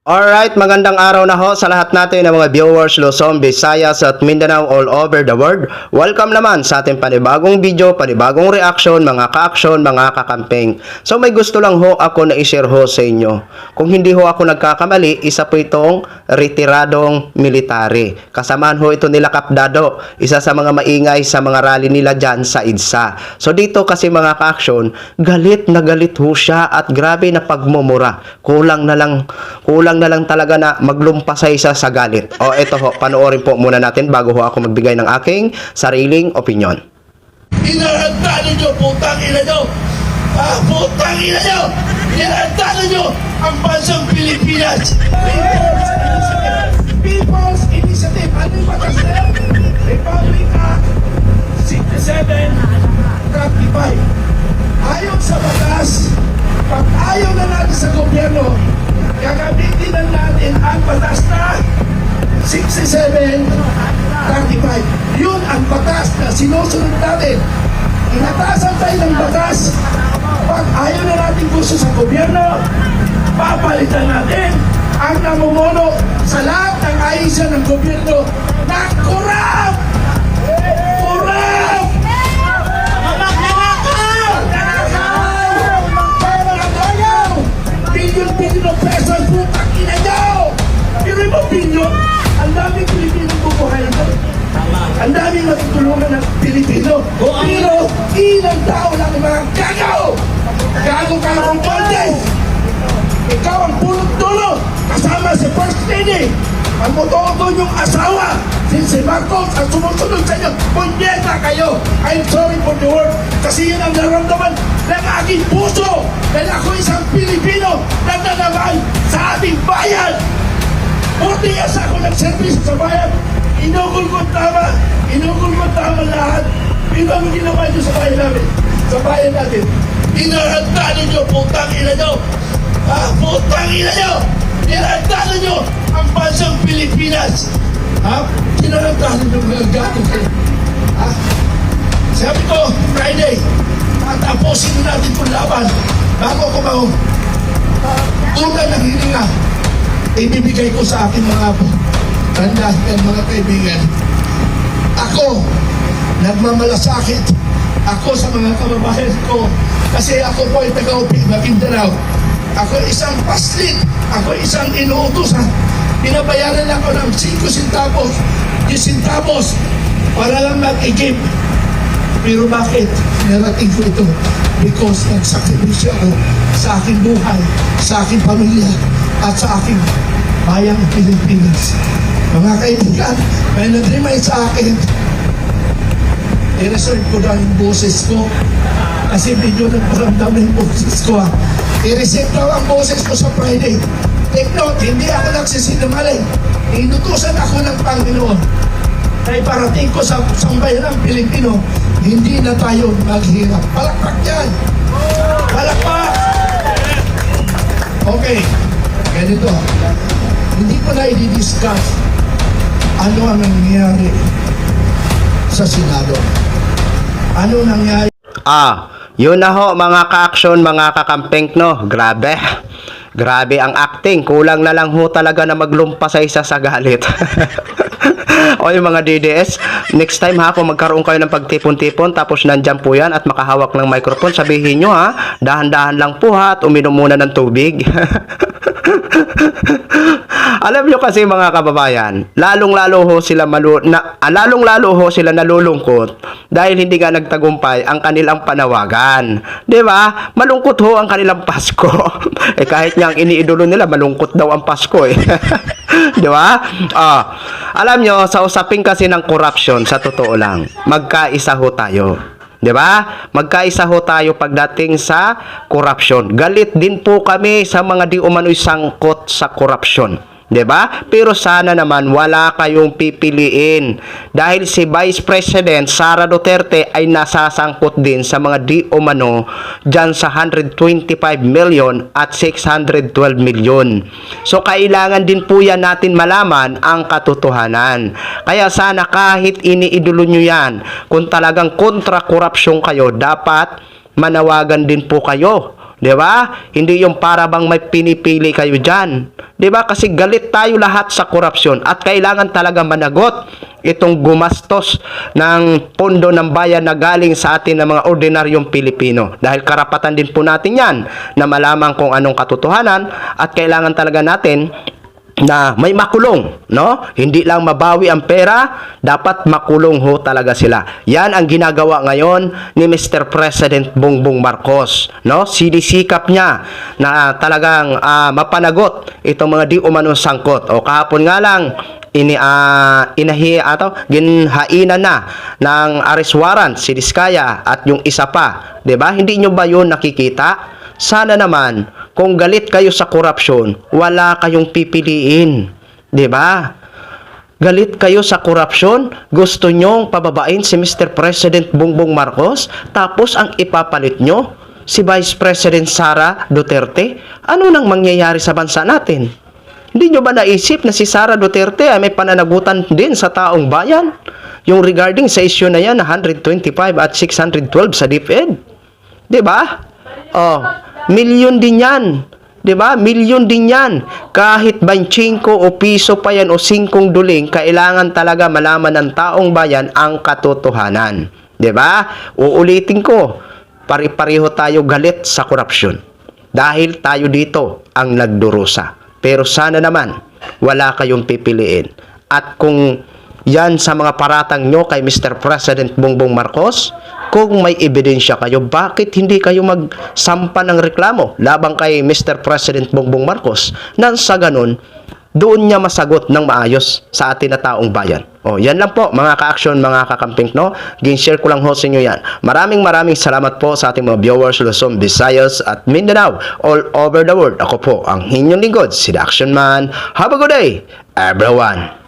Alright, magandang araw na ho sa lahat natin ng mga viewers Luzon, Visayas at Mindanao all over the world. Welcome naman sa ating panibagong video, panibagong reaction, mga ka-action, mga kakamping. So may gusto lang ho ako na i-share ho sa inyo. Kung hindi ho ako nagkakamali, isa po itong retiradong military. Kasamaan ho ito nila Kapdado, isa sa mga maingay sa mga rally nila dyan sa IDSA. So dito kasi mga ka-action, galit na galit ho siya at grabe na pagmumura. Kulang na lang talaga na maglumpasay siya sa galit. O eto ho, panoorin po muna natin bago ho ako magbigay ng aking sariling opinion. Inarantado nyo, putang ina nyo! Putang ina nyo! Inarantado nyo ang bansang Pilipinas! People's Initiative! Ano yung batas na yan? Republic Act 67-35. Ayon sa batas, pag ayaw na natin sa gobyerno, gagamitin na natin ang batas na 67-35. Yun ang batas na sinusunod natin. Inatasan tayo ng batas. Pag ayaw na natin gusto sa gobyerno, papalitan natin ang namumuno sa lahat ng ayusan ng gobyerno na korap! Korap! Bilyon-bilyon ng pesos, putang ina nyo! Pero yung bilyon, ang daming Pilipino bubuhay ito. Ang daming matutulungan ng Pilipino. Pero ilang tao lang ang mga gagaw! Gago ka lang ang konti! Ikaw ang pulot-dulo kasama si First Lady. Ang mototo yung asawa, si Marcos, ang sumusunod sa inyo. Punyeta kayo! I'm sorry for the word. Kasi yun ang naramdaman ng aking puso. Dahil ako isang Pilipino na nanaman sa ating bayan. 40 years ako nag-service sa bayan. Inugol ko tama lahat. Ito ang ginawa nyo sa bayan namin. Sa bayan natin. Inarantado nyo, putang ina nyo. Putang ina nyo. Inarantado nyo ang bansang Pilipinas. Inarantado nyo mga gato kayo. Sabi ko, Friday, tapusin natin itong laban. Bago ko una ng hininga, ibibigay ko sa akin mga tanda at mga kaibigan. Ako, nagmamalasakit ako sa mga kababayan ko kasi ako po ay taga-upig na Mindanao. Ako isang paslit, ako isang inuutosan. Pinabayaran ako ng 5 centavos, 10 centavos para lang mag-i-give. Pero bakit narating ko ito? Because nagsakripisyo ako sa aking buhay, sa aking pamilya, at sa aking bayang Pilipinas. Mga kaibigan, may nag-remind sa akin, i-reserve ko daw yung boses ko kasi medyo nagparamdam na yung boses ko. I-reserve daw ang boses ko sa Friday. Take note, hindi ako nagsisinungaling. Inutusan ako ng Panginoon na iparating ko sa sambayan ng Pilipino, hindi na tayo maghirap. Palakpak yan! Palakpak! Okay, ganito. Hindi ko na i-discuss ano ang nangyari sa Senado. Ano nangyari? Yun na ho mga ka-action, mga kakamping no. Grabe ang acting. Kulang na lang ho talaga na maglumpasay sa galit. O yung mga DDS, next time ha, kung magkaroon kayo ng pagtipon-tipon tapos nandyan po yan at makahawak ng microphone, sabihin nyo ha, dahan-dahan lang po ha at uminom muna ng tubig. Alam nyo kasi mga kababayan, lalong-lalo ho sila nalulungkot dahil hindi nga nagtagumpay ang kanilang panawagan. 'Di ba? Malungkot ho ang kanilang Pasko. Kahit nga ang iniidolo nila, malungkot daw ang Pasko eh. 'Di ba? Alam nyo, sa usapin kasi ng corruption, sa totoo lang, magkaisa ho tayo. 'Di ba? Magkaisa ho tayo pagdating sa corruption. Galit din po kami sa mga di umano'y sangkot sa corruption. 'Di ba? Pero sana naman wala kayong pipiliin dahil si Vice President Sara Duterte ay nasasangkot din sa mga di umano diyan sa 125 million at 612 million. So kailangan din po yan natin malaman ang katotohanan. Kaya sana kahit iniidolo nyo yan, kung talagang kontra korupsyon kayo, dapat manawagan din po kayo 'Di ba? Hindi yung para bang may pinipili kayo diyan. 'Di ba? Kasi galit tayo lahat sa korupsyon at kailangan talaga managot itong gumastos ng pondo ng bayan na galing sa atin ng mga ordinaryong Pilipino. Dahil karapatan din po natin 'yan na malaman kung anong katotohanan at kailangan talaga natin na may makulong, no? Hindi lang mabawi ang pera, dapat makulong ho talaga sila. Yan ang ginagawa ngayon ni Mr. President Bongbong Marcos, no? Sinisikap niya na talagang mapanagot itong mga di umanong sangkot. O kahapon nga lang ginhainan na ng arrest warrant si Diskaya at yung isa pa, 'di ba? Hindi nyo ba 'yun nakikita? Sana naman, kung galit kayo sa korupsyon, wala kayong pipiliin. 'Di ba? Galit kayo sa korupsyon, gusto nyong pababain si Mr. President Bongbong Marcos, tapos ang ipapalit nyo, si Vice President Sara Duterte? Ano nang mangyayari sa bansa natin? Hindi nyo ba naisip na si Sara Duterte ay may pananagutan din sa taong bayan? Yung regarding sa issue na yan, 125 at 612 sa DepEd. 'Di ba? Oh, milyon din yan. 'Di ba? Milyon din yan. Kahit 25 o piso pa yan o 5 duling, kailangan talaga malaman ng taong bayan ang katotohanan. 'Di ba? Uulitin ko, pare-pareho tayo galit sa korupsyon. Dahil tayo dito ang nagdurusa. Pero sana naman, wala kayong pipiliin. At kung yan sa mga paratang nyo kay Mr. President Bongbong Marcos, kung may ebidensya kayo, bakit hindi kayo magsampa ng reklamo labang kay Mr. President Bongbong Marcos nang sa ganun, doon niya masagot ng maayos sa atin na taong bayan. O, yan lang po mga ka-action, mga kakamping, no? Gin-share ko lang ho sa inyo yan. Maraming salamat po sa ating mga viewers, Luzon, Visayas at Mindanao, all over the world. Ako po ang inyong lingkod, si The Action Man. Have a good day, everyone!